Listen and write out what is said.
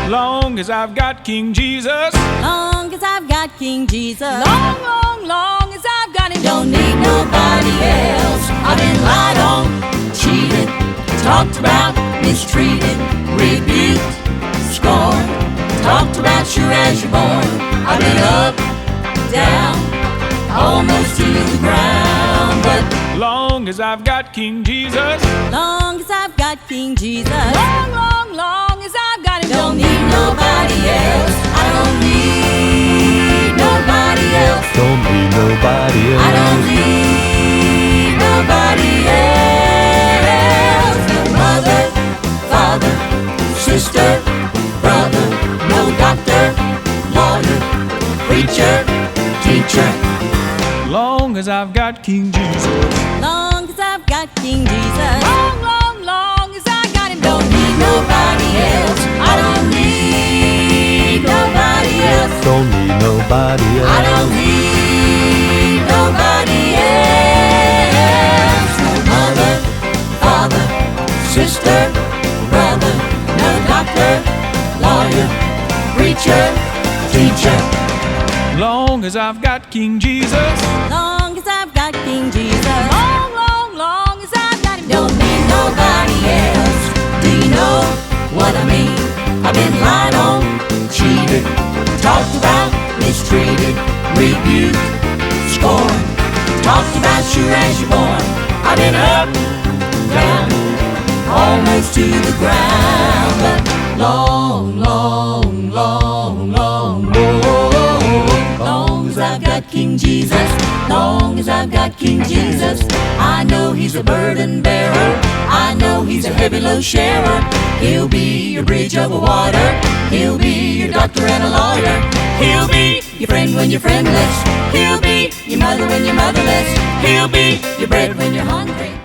Long as I've got King Jesus. Long as I've got King Jesus. Long, long, long as I've got him. Don't need nobody else. I've been lied on, cheated, talked about, mistreated, rebuked, scorned, talked about sure as you're born. I've been up, down, almost to the ground, but long as I've got King Jesus. long as I've got King Jesus. Long, long, long as I've got him. Don't need nobody else. I don't need nobody else. Don't need nobody else. I don't need nobody else. No mother, father, sister, brother, no doctor, lawyer, preacher, teacher. Long as I've got King Jesus. Long as I've got King Jesus. Long, long, long as I've got him. Don't need nobody else. I don't need nobody else. Don't need nobody else. I don't need nobody else. No mother, father, sister, brother, no doctor, lawyer, preacher, teacher. Long as I've got King Jesus. Long as I've got King Jesus. Long, long, long as I've got him. Don't need nobody else. Do you know what I mean? I've been lied on, cheated, talked about, mistreated, rebuked, scorned, talked about sure as you're born. I've been up, down, almost to the ground, but long, long, long, long, long as I've got King Jesus. Long as I've got King Jesus. I know he's a burden bearer. I know he's a heavy load sharer. He'll be your bridge over water. He'll be your doctor and a lawyer. He'll be your friend when you're friendless. He'll be your mother when you're motherless. He'll be your bread when you're hungry.